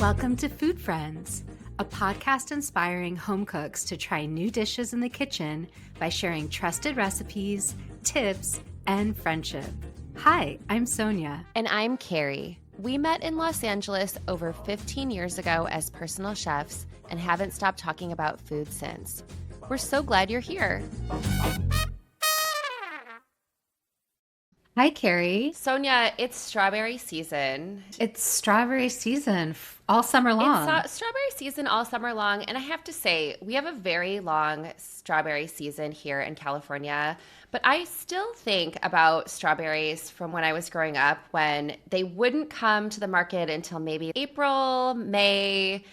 Welcome to Food Friends, a podcast inspiring home cooks to try new dishes in the kitchen by sharing trusted recipes, tips, and friendship. Hi, I'm Sonia. And I'm Carrie. We met in Los Angeles over 15 years ago as personal chefs and haven't stopped talking about food since. We're so glad you're here. Hi, Carrie. Sonia, it's strawberry season. It's strawberry season all summer long. It's strawberry season all summer long. And I have to say, we have a very long strawberry season here in California. But I still think about strawberries from when I was growing up when they wouldn't come to the market until maybe April, May.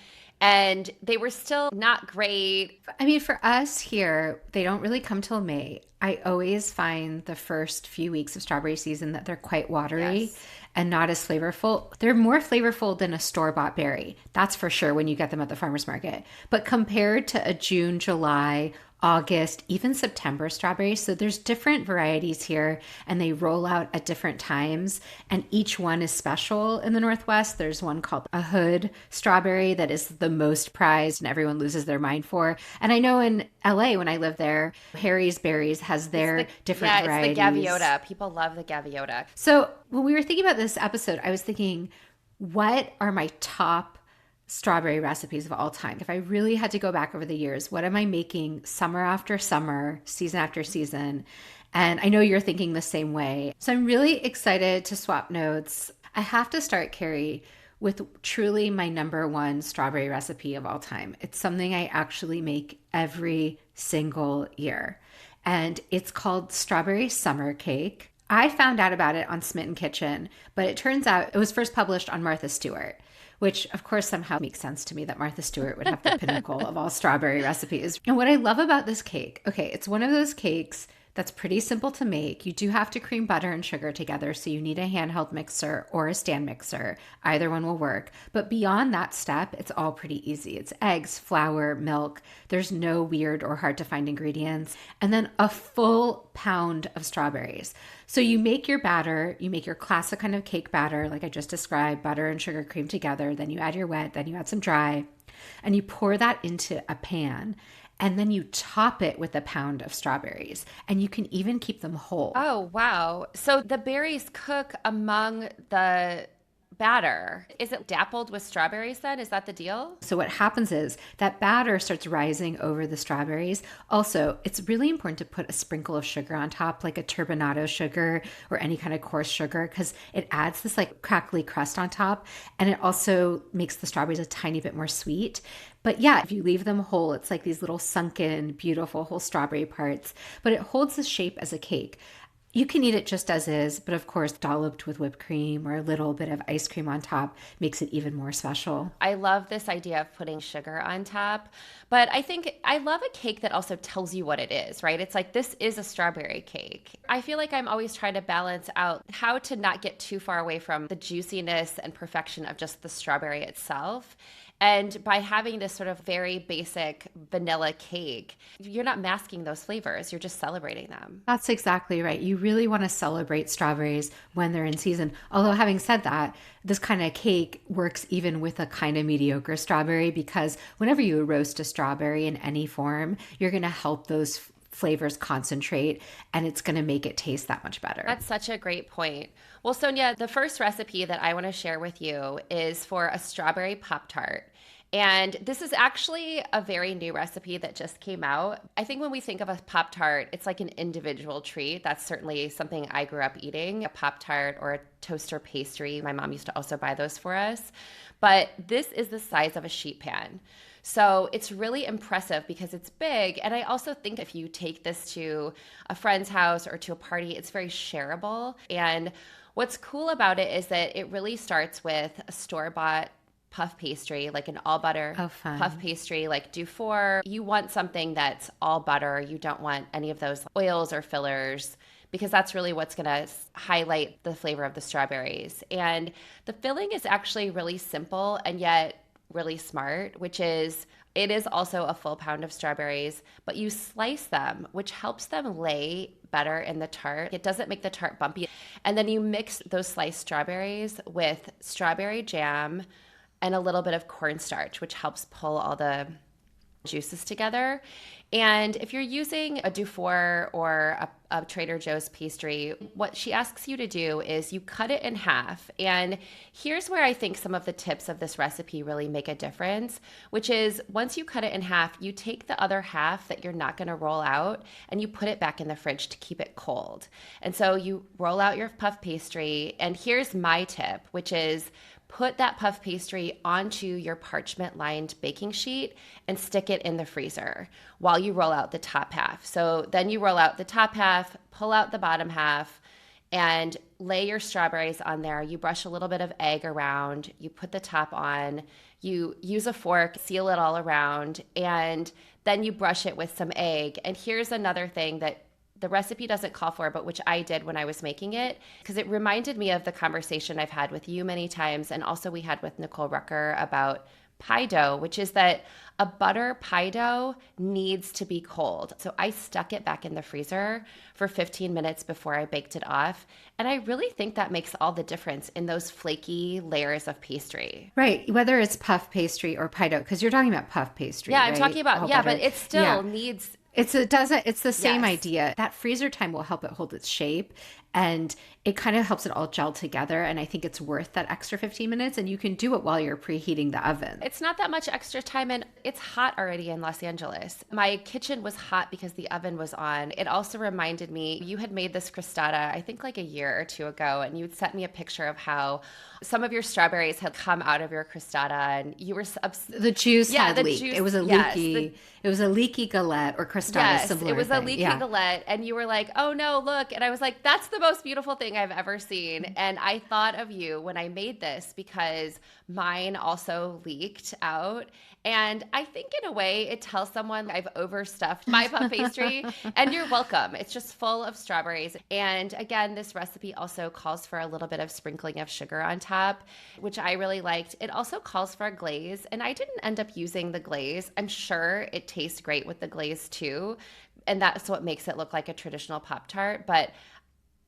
And they were still not great. I mean, for us here, they don't really come till May. I always find the first few weeks of strawberry season that they're quite watery and not as flavorful. They're more flavorful than a store-bought berry. That's for sure when you get them at the farmer's market. But compared to a June, July, August, even September strawberries. So there's different varieties here and they roll out at different times. And each one is special in the Northwest. There's one called a hood strawberry that is the most prized and everyone loses their mind for. And I know in LA, when I lived there, Harry's Berries has their different varieties. Yeah, it's the gaviota. People love the gaviota. So when we were thinking about this episode, I was thinking, what are my top strawberry recipes of all time? If I really had to go back over the years, what am I making summer after summer, season after season? And I know you're thinking the same way. So I'm really excited to swap notes. I have to start, Carrie, with truly my number one strawberry recipe of all time. It's something I actually make every single year. And it's called strawberry summer cake. I found out about it on Smitten Kitchen, but it turns out it was first published on Martha Stewart, which of course somehow makes sense to me that Martha Stewart would have the pinnacle of all strawberry recipes. And what I love about this cake, okay, it's one of those cakes that's pretty simple to make. You do have to cream butter and sugar together, so you need a handheld mixer or a stand mixer. Either one will work. But beyond that step, it's all pretty easy. It's eggs, flour, milk. There's no weird or hard to find ingredients. And then a full pound of strawberries. So you make your batter, you make your classic kind of cake batter, like I just described, butter and sugar creamed together. Then you add your wet, then you add some dry, and you pour that into a pan. And then you top it with a pound of strawberries. And you can even keep them whole. Oh, wow. So the berries cook among the batter. Is it dappled with strawberries then? Is that the deal? So what happens is that batter starts rising over the strawberries. Also, it's really important to put a sprinkle of sugar on top, like a turbinado sugar or any kind of coarse sugar, because it adds this like crackly crust on top. And it also makes the strawberries a tiny bit more sweet. But yeah, if you leave them whole, it's like these little sunken, beautiful whole strawberry parts, but it holds the shape as a cake. You can eat it just as is, but of course, dolloped with whipped cream or a little bit of ice cream on top makes it even more special. I love this idea of putting sugar on top, but I think I love a cake that also tells you what it is, right? It's like, this is a strawberry cake. I feel like I'm always trying to balance out how to not get too far away from the juiciness and perfection of just the strawberry itself. And by having this sort of very basic vanilla cake, you're not masking those flavors. You're just celebrating them. That's exactly right. You really want to celebrate strawberries when they're in season. Although having said that, this kind of cake works even with a kind of mediocre strawberry, because whenever you roast a strawberry in any form, you're going to help those flavors concentrate and it's going to make it taste that much better. That's such a great point. Well, Sonia, the first recipe that I want to share with you is for a strawberry Pop-Tart. And this is actually a very new recipe that just came out. I think when we think of a Pop-Tart, it's like an individual treat. That's certainly something I grew up eating, a Pop-Tart or a toaster pastry. My mom used to also buy those for us. But this is the size of a sheet pan. So it's really impressive because it's big. And I also think if you take this to a friend's house or to a party, it's very shareable. And what's cool about it is that it really starts with a store-bought puff pastry, like an all butter puff pastry, like Dufour. You want something that's all butter. You don't want any of those oils or fillers, because that's really what's going to highlight the flavor of the strawberries. And the filling is actually really simple and yet really smart, which is it is also a full pound of strawberries, but you slice them, which helps them lay better in the tart. It doesn't make the tart bumpy. And then you mix those sliced strawberries with strawberry jam, and a little bit of cornstarch, which helps pull all the juices together. And if you're using a Dufour or a Trader Joe's pastry, what she asks you to do is you cut it in half. And here's where I think some of the tips of this recipe really make a difference, which is once you cut it in half, you take the other half that you're not going to roll out and you put it back in the fridge to keep it cold. And so you roll out your puff pastry. And here's my tip, which is put that puff pastry onto your parchment lined baking sheet and stick it in the freezer while you roll out the top half. So then you roll out the top half, pull out the bottom half, and lay your strawberries on there. You brush a little bit of egg around, you put the top on, you use a fork, seal it all around, and then you brush it with some egg. And here's another thing that the recipe doesn't call for, but which I did when I was making it, because it reminded me of the conversation I've had with you many times, and also we had with Nicole Rucker about pie dough, which is that a butter pie dough needs to be cold. So I stuck it back in the freezer for 15 minutes before I baked it off. And I really think that makes all the difference in those flaky layers of pastry. Right. Whether it's puff pastry or pie dough, because you're talking about puff pastry. Yeah, right? I'm talking about, All yeah, butter. but it still needs. It's the same Yes. idea. That freezer time will help it hold its shape, and it kind of helps it all gel together. And I think it's worth that extra 15 minutes, and you can do it while you're preheating the oven. It's not that much extra time, and it's hot already in Los Angeles. My kitchen was hot because the oven was on. It also reminded me, you had made this crostata, I think like a year or two ago, and you had sent me a picture of how some of your strawberries had come out of your crostata, and you were The juice had the leaked. juice- It was a yes, leaky. It was a leaky galette or crostata. Yes, similar it was a thing. leaky Yeah. galette, and you were like, "Oh no, look!" And I was like, "That's the most beautiful thing I've ever seen." And I thought of you when I made this because mine also leaked out, and I think in a way it tells someone I've overstuffed my puff pastry, and you're welcome. It's just full of strawberries, and again, this recipe also calls for a little bit of sprinkling of sugar on top, which I really liked. It also calls for a glaze, and I didn't end up using the glaze. I'm sure it tastes great with the glaze too, and that's what makes it look like a traditional Pop-Tart, but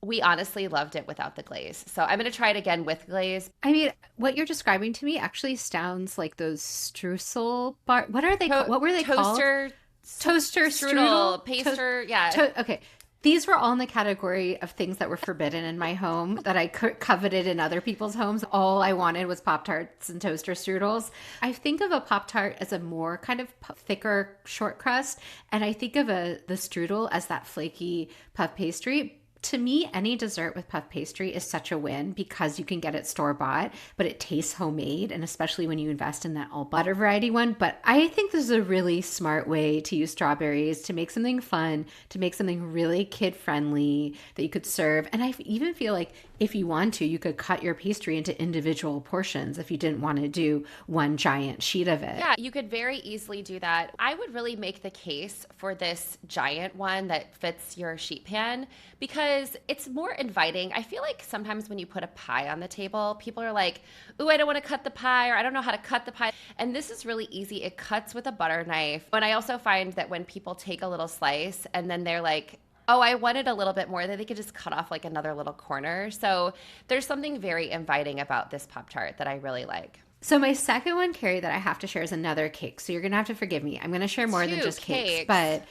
we honestly loved it without the glaze. So I'm going to try it again with glaze. I mean, what you're describing to me actually sounds like those streusel bar. What are they called? What were they called? Toaster strudel, paster, yeah. Okay. These were all in the category of things that were forbidden in my home that I coveted in other people's homes. All I wanted was Pop-Tarts and toaster strudels. I think of a Pop-Tart as a more kind of thicker short crust, and I think of the strudel as that flaky puff pastry. To me, any dessert with puff pastry is such a win because you can get it store-bought, but it tastes homemade, and especially when you invest in that all butter variety one. But I think this is a really smart way to use strawberries to make something fun, to make something really kid-friendly that you could serve. And I even feel like if you want to, you could cut your pastry into individual portions if you didn't want to do one giant sheet of it. Yeah, you could very easily do that. I would really make the case for this giant one that fits your sheet pan because it's more inviting. I feel like sometimes when you put a pie on the table, people are like, "Ooh, I don't want to cut the pie," or "I don't know how to cut the pie." And this is really easy. It cuts with a butter knife. And I also find that when people take a little slice and then they're like, "Oh, I wanted a little bit more," that they could just cut off like another little corner. So there's something very inviting about this Pop-Tart that I really like. So my second one, Carrie, that I have to share is another cake. So you're going to have to forgive me. I'm going to share more than Two just cakes, cakes. but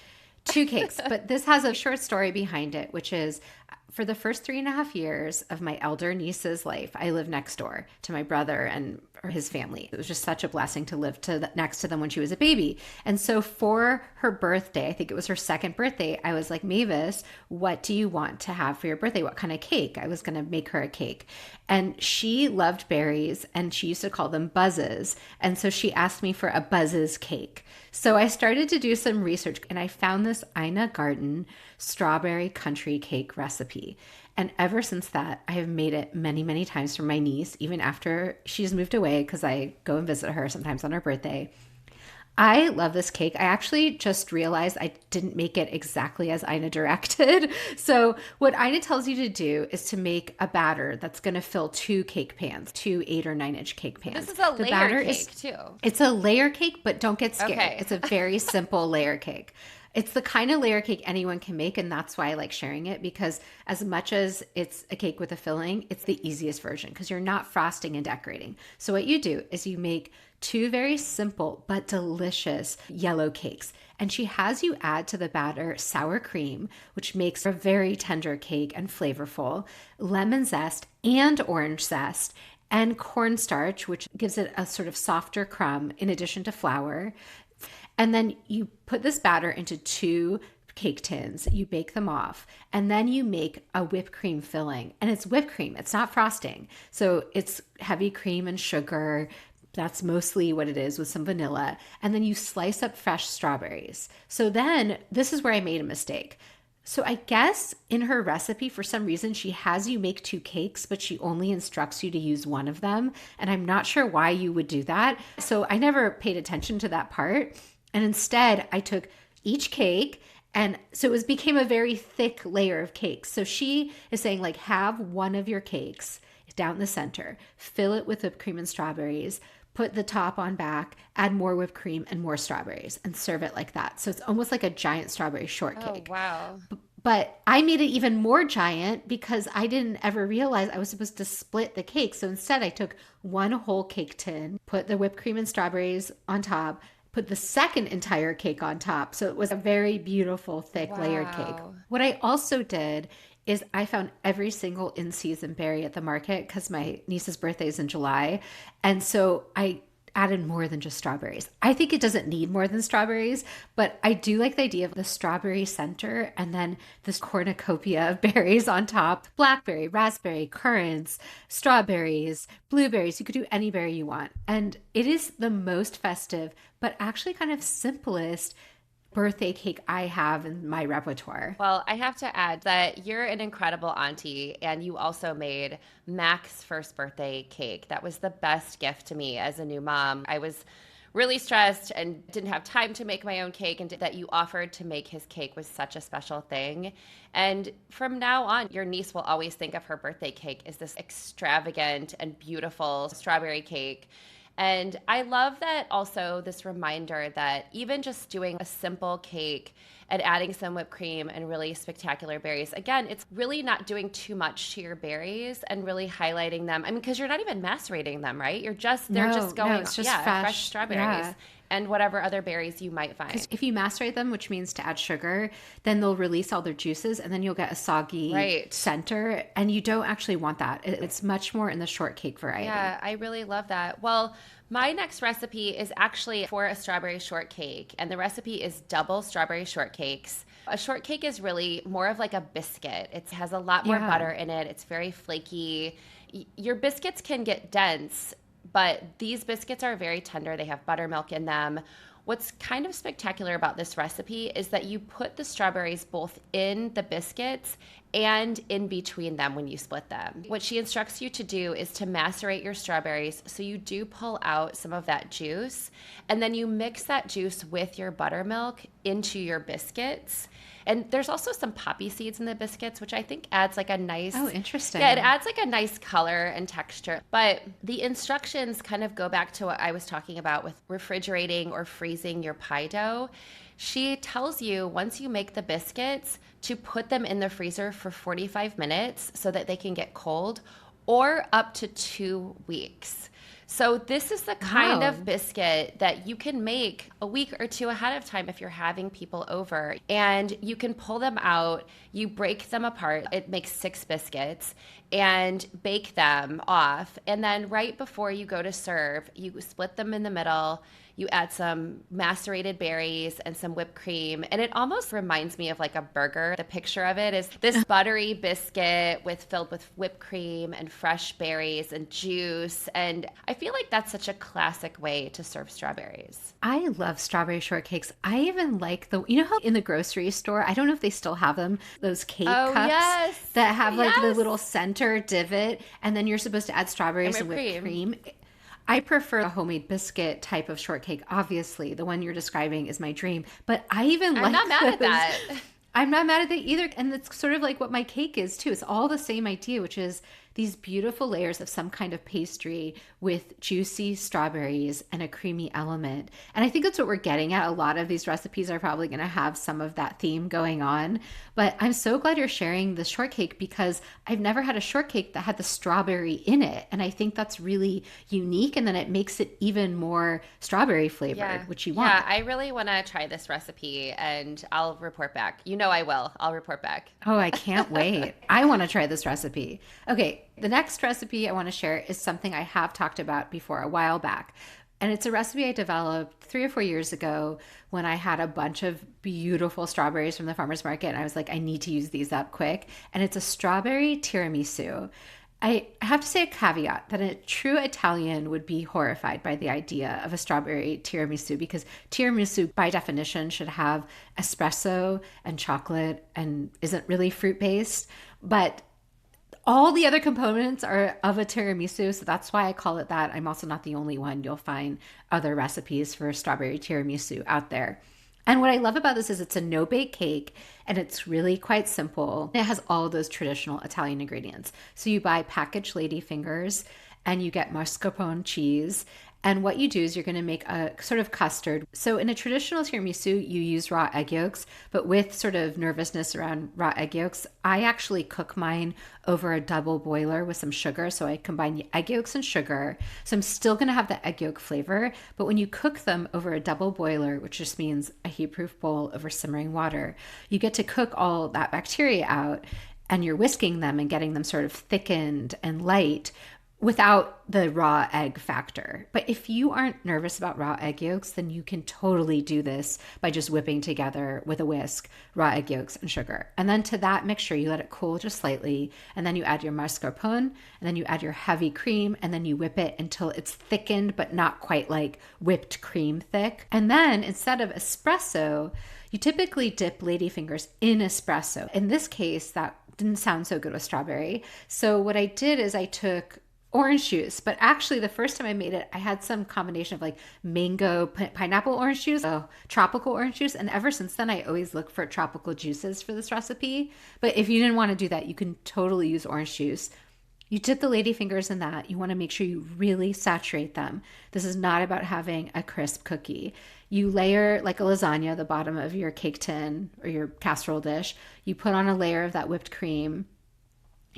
2 cakes. But this has a short story behind it, which is for the first 3.5 years of my elder niece's life, I lived next door to my brother and his family. It was just such a blessing to live next to them when she was a baby. And so for her birthday, I think it was her second birthday, I was like, "Mavis, what do you want to have for your birthday? What kind of cake?" I was going to make her a cake. And she loved berries and she used to call them buzzes. And so she asked me for a buzzes cake. So I started to do some research and I found this Ina Garten strawberry country cake recipe. And ever since that, I have made it many, many times for my niece, even after she's moved away, because I go and visit her sometimes on her birthday. I love this cake. I actually just realized I didn't make it exactly as Ina directed. So what Ina tells you to do is to make a batter that's going to fill 2 cake pans, 2 8 or 9 inch cake pans. This is a layer cake too. It's a layer cake, but don't get scared. Okay. It's a very simple layer cake. It's the kind of layer cake anyone can make, and that's why I like sharing it, because as much as it's a cake with a filling, it's the easiest version because you're not frosting and decorating. So what you do is you make two very simple but delicious yellow cakes. And she has you add to the batter sour cream, which makes a very tender cake and flavorful, lemon zest and orange zest, and cornstarch, which gives it a sort of softer crumb in addition to flour. And then you put this batter into two cake tins, you bake them off, and then you make a whipped cream filling. And it's whipped cream, it's not frosting. So it's heavy cream and sugar. That's mostly what it is, with some vanilla. And then you slice up fresh strawberries. So then this is where I made a mistake. So I guess in her recipe, for some reason, she has you make two cakes, but she only instructs you to use one of them. And I'm not sure why you would do that. So I never paid attention to that part. And instead, I took each cake, and so it became a very thick layer of cakes. So she is saying, like, have one of your cakes down the center, fill it with whipped cream and strawberries, put the top on back, add more whipped cream and more strawberries, and serve it like that. So it's almost like a giant strawberry shortcake. Oh, wow. But I made it even more giant because I didn't ever realize I was supposed to split the cake. So instead, I took one whole cake tin, put the whipped cream and strawberries on top, put the second entire cake on top. So it was a very beautiful, thick, layered cake. What I also did is I found every single in-season berry at the market because my niece's birthday is in July. And so I added more than just strawberries. I think it doesn't need more than strawberries, but I do like the idea of the strawberry center and then this cornucopia of berries on top. Blackberry, raspberry, currants, strawberries, blueberries. You could do any berry you want. And it is the most festive, but actually kind of simplest birthday cake I have in my repertoire. Well, I have to add that you're an incredible auntie, and you also made Mac's first birthday cake. That was the best gift to me as a new mom. I was really stressed and didn't have time to make my own cake, and that you offered to make his cake was such a special thing. And from now on, your niece will always think of her birthday cake as this extravagant and beautiful strawberry cake. And I love that also, this reminder that even just doing a simple cake and adding some whipped cream and really spectacular berries, again, it's really not doing too much to your berries and really highlighting them. I mean, because you're not even macerating them, right? They're just going, it's just fresh strawberries. And whatever other berries you might find. If you macerate them, which means to add sugar, then they'll release all their juices and then you'll get a soggy center. And you don't actually want that. It's much more in the shortcake variety. Yeah, I really love that. Well, my next recipe is actually for a strawberry shortcake. And the recipe is double strawberry shortcakes. A shortcake is really more of like a biscuit. It has a lot more butter in it. It's very flaky. Your biscuits can get dense, but these biscuits are very tender. They have buttermilk in them. What's kind of spectacular about this recipe is that you put the strawberries both in the biscuits and in between them when you split them. What she instructs you to do is to macerate your strawberries so you do pull out some of that juice, and then you mix that juice with your buttermilk into your biscuits. And there's also some poppy seeds in the biscuits, which I think adds like a nice... Oh, interesting. Yeah, it adds like a nice color and texture. But the instructions kind of go back to what I was talking about with refrigerating or freezing your pie dough. She tells you once you make the biscuits to put them in the freezer for 45 minutes so that they can get cold, or up to 2 weeks. So this is the kind of biscuit that you can make a week or two ahead of time if you're having people over. And you can pull them out, you break them apart. It makes 6 biscuits, and bake them off. And then right before you go to serve, you split them in the middle. You add some macerated berries and some whipped cream. And it almost reminds me of like a burger. The picture of it is this buttery biscuit filled with whipped cream and fresh berries and juice. And I feel like that's such a classic way to serve strawberries. I love strawberry shortcakes. I even like you know how in the grocery store, I don't know if they still have them, those cake cups that have like the little center divot, and then you're supposed to add strawberries and whipped cream. I prefer a homemade biscuit type of shortcake. Obviously, the one you're describing is my dream, but I'm not mad at that. I'm not mad at that either. And it's sort of like what my cake is too. It's all the same idea, which is these beautiful layers of some kind of pastry with juicy strawberries and a creamy element. And I think that's what we're getting at. A lot of these recipes are probably going to have some of that theme going on. But I'm so glad you're sharing the shortcake because I've never had a shortcake that had the strawberry in it. And I think that's really unique. And then it makes it even more strawberry Yeah. flavored, which you Yeah, want. I really want to try this recipe and I'll report back. You know I will. I'll report back. Oh, I can't wait. I want to try this recipe. Okay, the next recipe I want to share is something I have talked about before a while back. And it's a recipe I developed 3 or 4 years ago when I had a bunch of beautiful strawberries from the farmer's market. And I was like, I need to use these up quick. And it's a strawberry tiramisu. I have to say a caveat that a true Italian would be horrified by the idea of a strawberry tiramisu because tiramisu, by definition, should have espresso and chocolate and isn't really fruit based. But all the other components are of a tiramisu, so that's why I call it that. I'm also not the only one. You'll find other recipes for strawberry tiramisu out there. And what I love about this is it's a no bake cake and it's really quite simple. It has all those traditional Italian ingredients. So you buy packaged ladyfingers and you get mascarpone cheese. And what you do is you're going to make a sort of custard. So in a traditional tiramisu, you use raw egg yolks, but with sort of nervousness around raw egg yolks, I actually cook mine over a double boiler with some sugar. So I combine the egg yolks and sugar. So I'm still going to have the egg yolk flavor, but when you cook them over a double boiler, which just means a heat-proof bowl over simmering water, you get to cook all that bacteria out and you're whisking them and getting them sort of thickened and light without the raw egg factor. But if you aren't nervous about raw egg yolks, then you can totally do this by just whipping together with a whisk raw egg yolks and sugar. And then to that mixture, you let it cool just slightly. And then you add your mascarpone, and then you add your heavy cream, and then you whip it until it's thickened, but not quite like whipped cream thick. And then instead of espresso, you typically dip ladyfingers in espresso. In this case, that didn't sound so good with strawberry. So what I did is I took orange juice, but actually the first time I made it, I had some combination of like mango, pineapple orange juice, tropical orange juice. And ever since then, I always look for tropical juices for this recipe. But if you didn't want to do that, you can totally use orange juice. You dip the ladyfingers in that. You want to make sure you really saturate them. This is not about having a crisp cookie. You layer like a lasagna, the bottom of your cake tin or your casserole dish. You put on a layer of that whipped cream.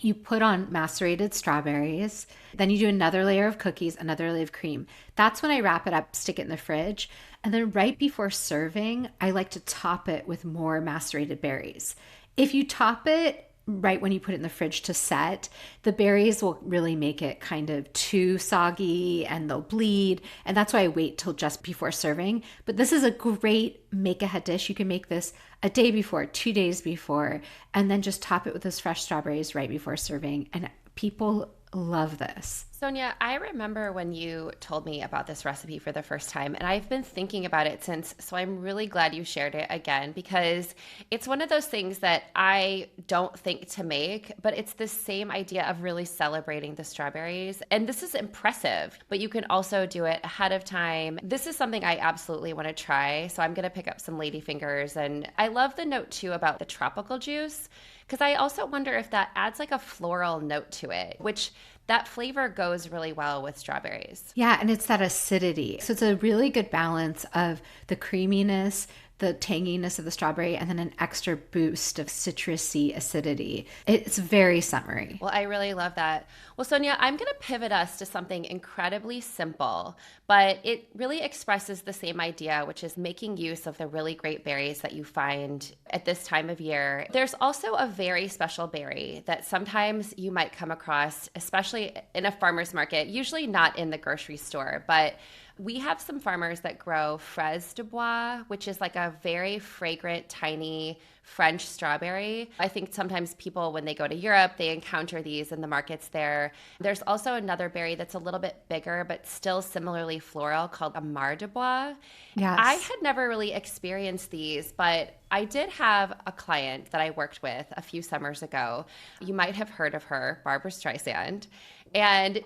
You put on macerated strawberries, then you do another layer of cookies, another layer of cream. That's when I wrap it up, stick it in the fridge. And then right before serving, I like to top it with more macerated berries. If you top it right when you put it in the fridge to set, the berries will really make it kind of too soggy and they'll bleed. And that's why I wait till just before serving. But this is a great make ahead dish. You can make this a day before, 2 days before, and then just top it with those fresh strawberries right before serving. And people love this. Sonia, I remember when you told me about this recipe for the first time, and I've been thinking about it since. So I'm really glad you shared it again because it's one of those things that I don't think to make, but it's the same idea of really celebrating the strawberries. And this is impressive, but you can also do it ahead of time. This is something I absolutely want to try. So I'm going to pick up some ladyfingers. And I love the note too about the tropical juice because I also wonder if that adds like a floral note to it, which that flavor goes really well with strawberries. Yeah, and it's that acidity. So it's a really good balance of the creaminess, the tanginess of the strawberry, and then an extra boost of citrusy acidity. It's very summery. Well, I really love that. Well, Sonia, I'm going to pivot us to something incredibly simple, but it really expresses the same idea, which is making use of the really great berries that you find at this time of year. There's also a very special berry that sometimes you might come across, especially in a farmer's market, usually not in the grocery store, but we have some farmers that grow fraise de bois, which is like a very fragrant, tiny French strawberry. I think sometimes people, when they go to Europe, they encounter these in the markets there. There's also another berry that's a little bit bigger, but still similarly floral called a mar de bois. Yes. I had never really experienced these, but I did have a client that I worked with a few summers ago. You might have heard of her, Barbara Streisand. And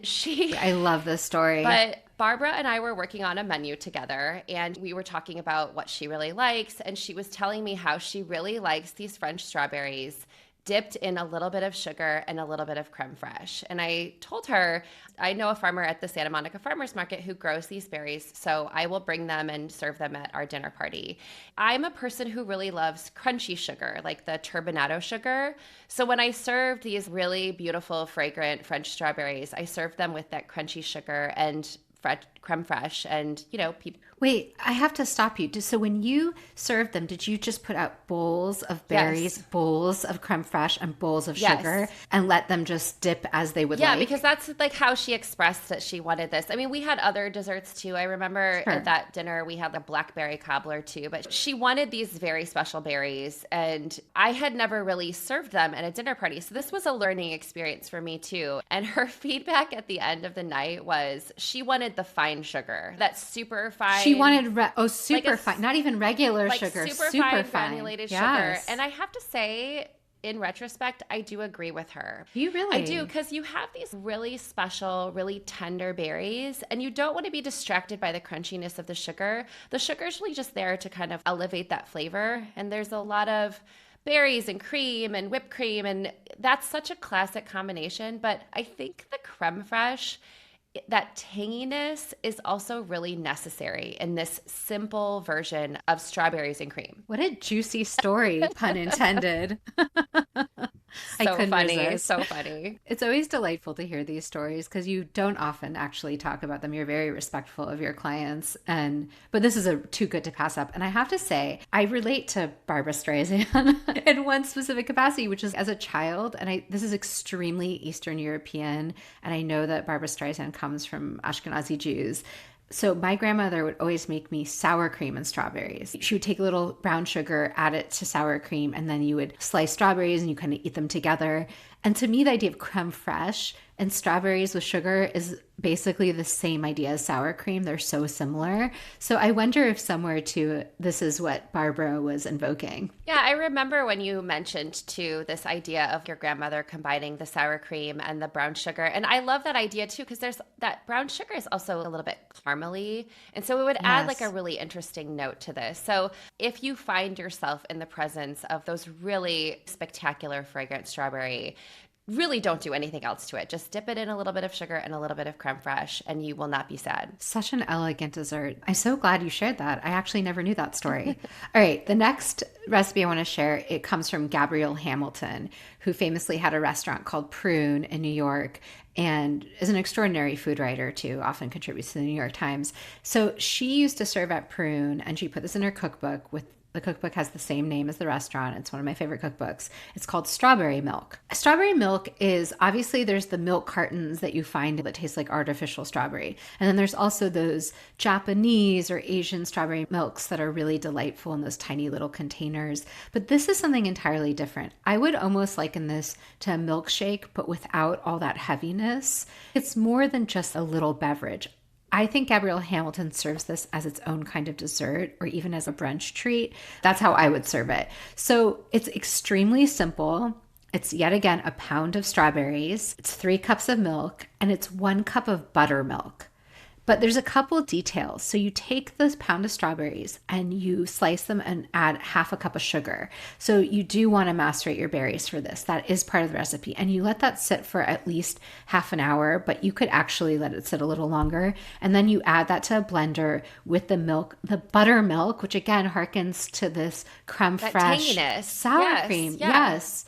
I love this story. But Barbara and I were working on a menu together and we were talking about what she really likes. And she was telling me how she really likes these French strawberries dipped in a little bit of sugar and a little bit of creme fraiche. And I told her, I know a farmer at the Santa Monica Farmers Market who grows these berries, so I will bring them and serve them at our dinner party. I'm a person who really loves crunchy sugar, like the turbinado sugar. So when I served these really beautiful, fragrant French strawberries, I served them with that crunchy sugar and creme fraiche, and people. Wait, I have to stop you. So when you served them, did you just put out bowls of berries, Yes. bowls of creme fraiche, and bowls of Yes. sugar and let them just dip as they would Yeah, like? because that's like how she expressed that she wanted this. I mean, we had other desserts too. I remember Sure. at that dinner we had a blackberry cobbler too, but she wanted these very special berries, and I had never really served them at a dinner party. So this was a learning experience for me too. And her feedback at the end of the night was she wanted the fine sugar, that super fine. She wanted super a fine, not even regular like sugar, super super fine fine. granulated Yes. sugar. And I have to say, in retrospect, I do agree with her. You really? I do, because you have these really special, really tender berries, and you don't want to be distracted by the crunchiness of the sugar. The sugar is really just there to kind of elevate that flavor. And there's a lot of berries and cream and whipped cream, and that's such a classic combination. But I think the creme fraiche, that tanginess is also really necessary in this simple version of strawberries and cream. What a juicy story, pun intended. I So couldn't funny, resist. so funny. It's always delightful to hear these stories because you don't often actually talk about them. You're very respectful of your clients, but this is too good to pass up. And I have to say, I relate to Barbara Streisand in one specific capacity, which is as a child. And this is extremely Eastern European, and I know that Barbara Streisand comes from Ashkenazi Jews. So my grandmother would always make me sour cream and strawberries. She would take a little brown sugar, add it to sour cream, and then you would slice strawberries and you kind of eat them together. And to me, the idea of creme fraiche and strawberries with sugar is basically the same idea as sour cream. They're so similar. So I wonder if somewhere too, this is what Barbara was invoking. Yeah, I remember when you mentioned too this idea of your grandmother combining the sour cream and the brown sugar. And I love that idea too, because there's that brown sugar is also a little bit caramely. And so it would add like a really interesting note to this. So if you find yourself in the presence of those really spectacular fragrant strawberry, really don't do anything else to it. Just dip it in a little bit of sugar and a little bit of creme fraiche, and you will not be sad. Such an elegant dessert. I'm so glad you shared that. I actually never knew that story. All right, the next recipe I want to share, it comes from Gabrielle Hamilton, who famously had a restaurant called Prune in New York and is an extraordinary food writer too, often contributes to the New York Times. So she used to serve at Prune, and she put this in her cookbook with the cookbook has the same name as the restaurant. It's one of my favorite cookbooks. It's called Strawberry Milk. Strawberry milk is obviously there's the milk cartons that you find that taste like artificial strawberry. And then there's also those Japanese or Asian strawberry milks that are really delightful in those tiny little containers. But this is something entirely different. I would almost liken this to a milkshake, but without all that heaviness. It's more than just a little beverage. I think Gabrielle Hamilton serves this as its own kind of dessert or even as a brunch treat. That's how I would serve it. So it's extremely simple. It's yet again a pound of strawberries. It's 3 cups of milk, and it's 1 cup of buttermilk. But there's a couple details. So you take this pound of strawberries and you slice them and add half a cup of sugar. So you do want to macerate your berries for this. That is part of the recipe. And you let that sit for at least half an hour, but you could actually let it sit a little longer. And then you add that to a blender with the milk, the buttermilk, which again harkens to this creme That fraiche tanginess. sour Yes, cream. yeah. Yes.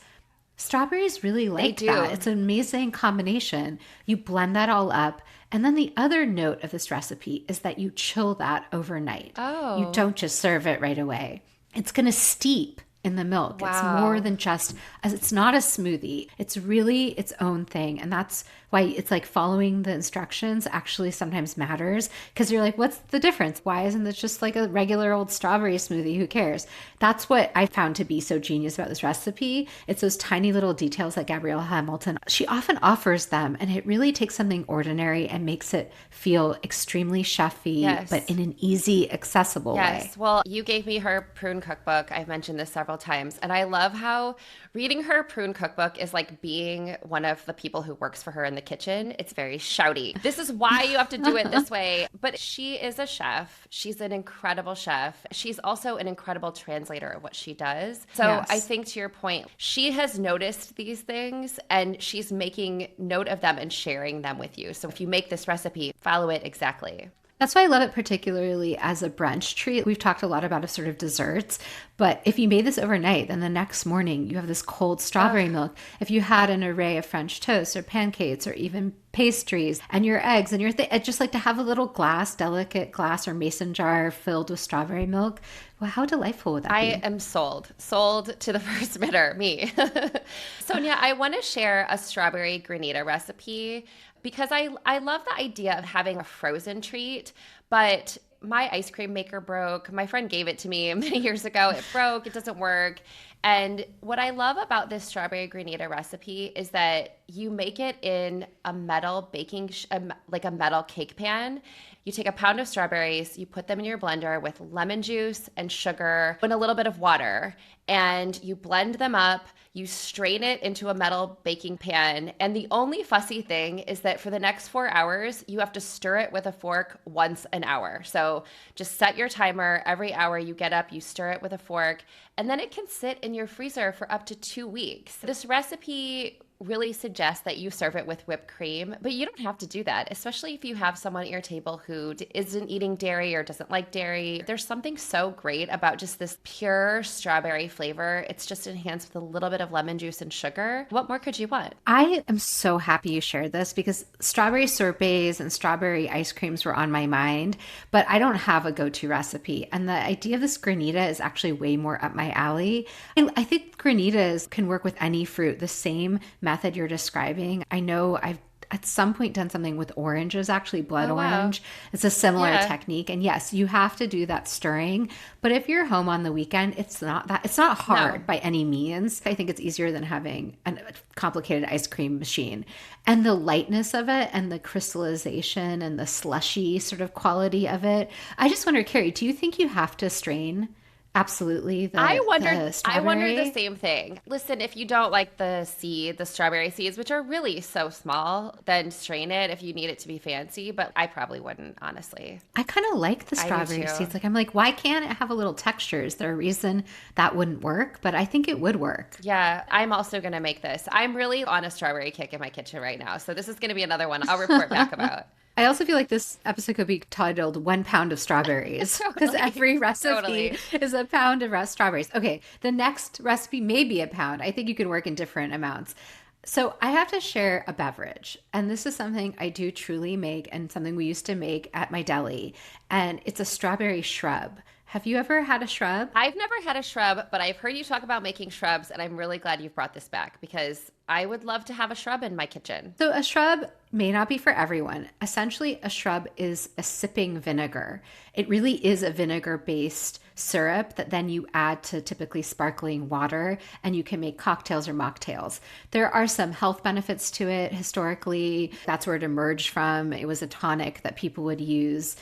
Strawberries really like do. that. It's an amazing combination. You blend that all up. And then the other note of this recipe is that you chill that overnight. Oh. You don't just serve it right away. It's going to steep in the milk. Wow. It's more than just, as it's not a smoothie. It's really its own thing. And that's why it's like following the instructions actually sometimes matters, because you're like, what's the difference? Why isn't this just like a regular old strawberry smoothie? Who cares? That's what I found to be so genius about this recipe. It's those tiny little details that Gabrielle Hamilton, she often offers them, and it really takes something ordinary and makes it feel extremely chefy, Yes. but in an easy, accessible way. Yes. Well, you gave me her prune cookbook. I've mentioned this several times. And I love how reading her prune cookbook is like being one of the people who works for her in the the kitchen, it's very shouty. This is why you have to do it this way. But she is a chef. She's an incredible chef. She's also an incredible translator of what she does. So Yes. I think to your point, she has noticed these things and she's making note of them and sharing them with you. So if you make this recipe, follow it exactly. That's why I love it particularly as a brunch treat. We've talked a lot about a sort of desserts, but if you made this overnight, then the next morning you have this cold strawberry milk. If you had an array of French toast or pancakes or even pastries and your eggs and your I'd just like to have a little delicate glass or mason jar filled with strawberry milk. Well, how delightful would that be? I am sold. Sold to the first bidder, me. Sonia, I want to share a strawberry granita recipe because I love the idea of having a frozen treat, but my ice cream maker broke. My friend gave it to me many years ago. It broke. It doesn't work. And what I love about this strawberry granita recipe is that you make it in a metal like a metal cake pan. You take a pound of strawberries, you put them in your blender with lemon juice and sugar and a little bit of water, and you blend them up. You strain it into a metal baking pan. And the only fussy thing is that for the next 4 hours, you have to stir it with a fork once an hour. So just set your timer. Every hour you get up, you stir it with a fork, and then it can sit in your freezer for up to 2 weeks. This recipe really suggests that you serve it with whipped cream, but you don't have to do that, especially if you have someone at your table who isn't eating dairy or doesn't like dairy. There's something so great about just this pure strawberry flavor. It's just enhanced with a little bit of lemon juice and sugar. What more could you want? I am so happy you shared this because strawberry sorbets and strawberry ice creams were on my mind, but I don't have a go-to recipe. And the idea of this granita is actually way more up my alley. I think granitas can work with any fruit, the same method you're describing. I know I've at some point done something with oranges, actually blood orange. It's a similar technique. And yes, you have to do that stirring. But if you're home on the weekend, it's not hard by any means. I think it's easier than having a complicated ice cream machine. And the lightness of it and the crystallization and the slushy sort of quality of it. I just wonder, Carrie, do you think you have to strain? Absolutely. I wonder the same thing. Listen, if you don't like the strawberry seeds, which are really so small, then strain it if you need it to be fancy. But I probably wouldn't, honestly. I kind of like the strawberry seeds. I'm like, why can't it have a little texture? Is there a reason that wouldn't work? But I think it would work. Yeah, I'm also going to make this. I'm really on a strawberry kick in my kitchen right now. So this is going to be another one I'll report back about. I also feel like this episode could be titled 1 pound of strawberries because every recipe is a pound of strawberries. Okay, the next recipe may be a pound. I think you can work in different amounts. So I have to share a beverage, and this is something I do truly make and something we used to make at my deli, and it's a strawberry shrub. Have you ever had a shrub? I've never had a shrub, but I've heard you talk about making shrubs, and I'm really glad you've brought this back because I would love to have a shrub in my kitchen. So a shrub may not be for everyone. Essentially, a shrub is a sipping vinegar. It really is a vinegar-based syrup that then you add to typically sparkling water, and you can make cocktails or mocktails. There are some health benefits to it. Historically, that's where it emerged from. It was a tonic that people would use.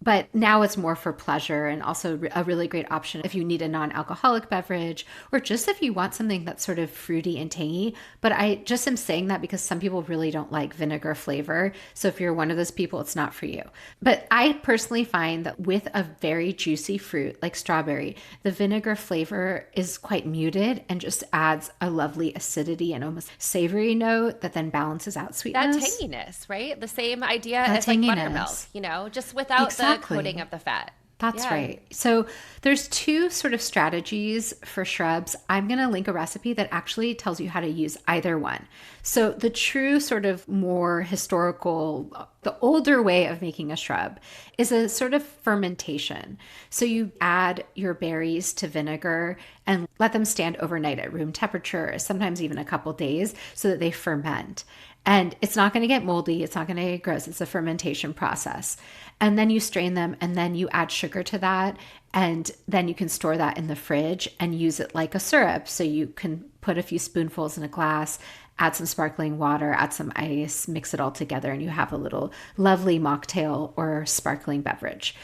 But now it's more for pleasure and also a really great option if you need a non-alcoholic beverage or just if you want something that's sort of fruity and tangy. But I just am saying that because some people really don't like vinegar flavor. So if you're one of those people, it's not for you. But I personally find that with a very juicy fruit like strawberry, the vinegar flavor is quite muted and just adds a lovely acidity and almost savory note that then balances out sweetness. That tanginess, right? The same idea as like buttermilk, just without the coating of the fat. That's right. So there's 2 sort of strategies for shrubs. I'm going to link a recipe that actually tells you how to use either one. So the true sort of more historical, the older way of making a shrub is a sort of fermentation. So you add your berries to vinegar and let them stand overnight at room temperature, sometimes even a couple days, so that they ferment. And it's not going to get moldy. It's not going to get gross. It's a fermentation process. And then you strain them and then you add sugar to that. And then you can store that in the fridge and use it like a syrup. So you can put a few spoonfuls in a glass, add some sparkling water, add some ice, mix it all together, and you have a little lovely mocktail or sparkling beverage.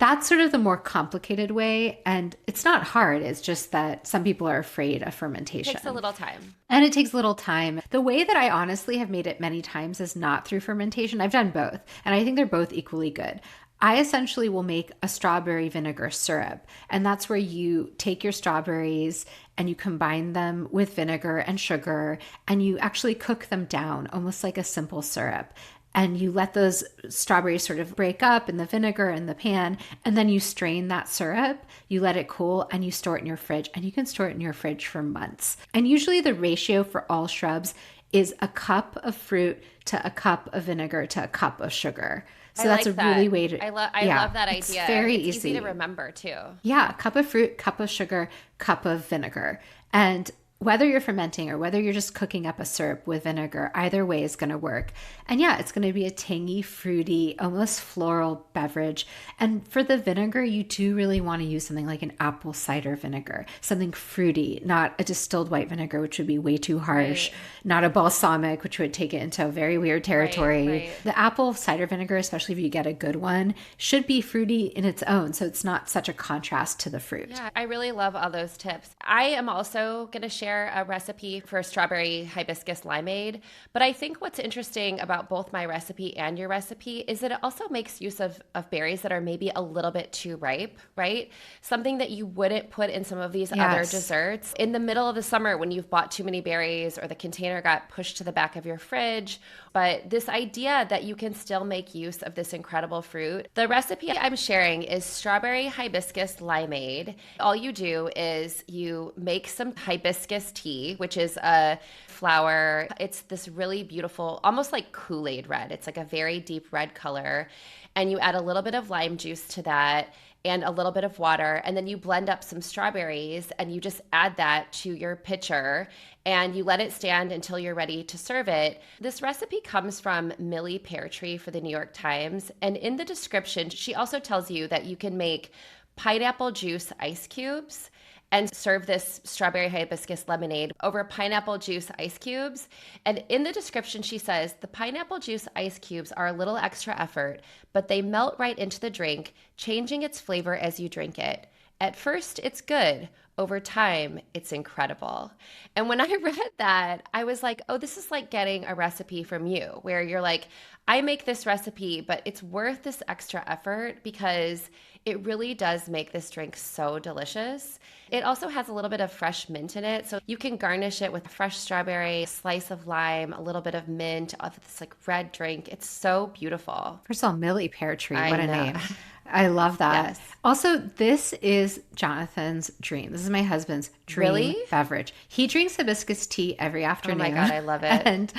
That's sort of the more complicated way. And it's not hard. It's just that some people are afraid of fermentation. It takes a little time. And it takes a little time. The way that I honestly have made it many times is not through fermentation. I've done both, and I think they're both equally good. I essentially will make a strawberry vinegar syrup, and that's where you take your strawberries and you combine them with vinegar and sugar, and you actually cook them down almost like a simple syrup. And you let those strawberries sort of break up in the vinegar in the pan, and then you strain that syrup, you let it cool, and you store it in your fridge. And you can store it in your fridge for months. And usually the ratio for all shrubs is a cup of fruit to a cup of vinegar to a cup of sugar. So that's a really way to. I love that idea. It's very it's easy to remember too. Yeah, cup of fruit, cup of sugar, cup of vinegar. And whether you're fermenting or whether you're just cooking up a syrup with vinegar, either way is going to work. And yeah, it's going to be a tangy, fruity, almost floral beverage. And for the vinegar, you do really want to use something like an apple cider vinegar, something fruity, not a distilled white vinegar, which would be way too harsh, right. Not a balsamic, which would take it into a very weird territory. Right. The apple cider vinegar, especially if you get a good one, should be fruity in its own. So it's not such a contrast to the fruit. Yeah, I really love all those tips. I am also going to share a recipe for strawberry hibiscus limeade. But I think what's interesting about both my recipe and your recipe is that it also makes use of berries that are maybe a little bit too ripe, right? Something that you wouldn't put in some of these other desserts. In the middle of the summer when you've bought too many berries or the container got pushed to the back of your fridge. But this idea that you can still make use of this incredible fruit. The recipe I'm sharing is strawberry hibiscus limeade. All you do is you make some hibiscus tea, which is a flower. It's this really beautiful, almost like Kool-Aid red. It's like a very deep red color. And you add a little bit of lime juice to that and a little bit of water. And then you blend up some strawberries and you just add that to your pitcher and you let it stand until you're ready to serve it. This recipe comes from Millie Peartree for the New York Times. And in the description, she also tells you that you can make pineapple juice ice cubes and serve this strawberry hibiscus lemonade over pineapple juice ice cubes. And in the description, she says, the pineapple juice ice cubes are a little extra effort, but they melt right into the drink, changing its flavor as you drink it. At first, it's good. Over time, it's incredible. And when I read that, I was like, oh, this is like getting a recipe from you, where you're like, I make this recipe, but it's worth this extra effort because it really does make this drink so delicious. It also has a little bit of fresh mint in it, so you can garnish it with fresh strawberry, a slice of lime, a little bit of mint of this like red drink. It's so beautiful. First of all, Millie Peartree, what a name. I love that. Yes. Also, this is Jonathan's dream. This is my husband's dream beverage. He drinks hibiscus tea every afternoon. Oh my God, I love it. And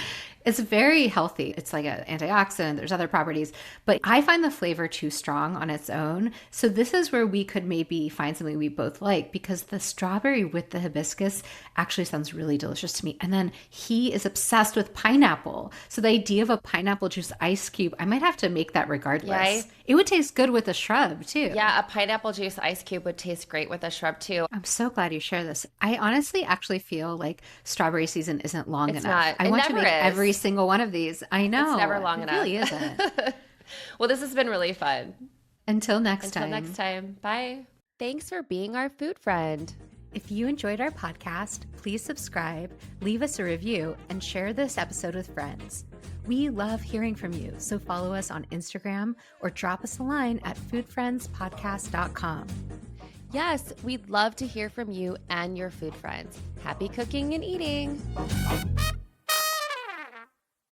it's very healthy. It's like an antioxidant. There's other properties. But I find the flavor too strong on its own. So this is where we could maybe find something we both like, because the strawberry with the hibiscus actually sounds really delicious to me. And then he is obsessed with pineapple. So the idea of a pineapple juice ice cube, I might have to make that regardless. Yeah, it would taste good with a shrub too. Yeah, a pineapple juice ice cube would taste great with a shrub too. I'm so glad you share this. I honestly actually feel like strawberry season isn't long enough. Not. I want to make every single one of these. I know. It's never long enough. It really isn't. Well, this has been really fun. Until next time. Until next time. Bye. Thanks for being our food friend. If you enjoyed our podcast, please subscribe, leave us a review, and share this episode with friends. We love hearing from you, so follow us on Instagram or drop us a line at foodfriendspodcast.com. Yes, we'd love to hear from you and your food friends. Happy cooking and eating.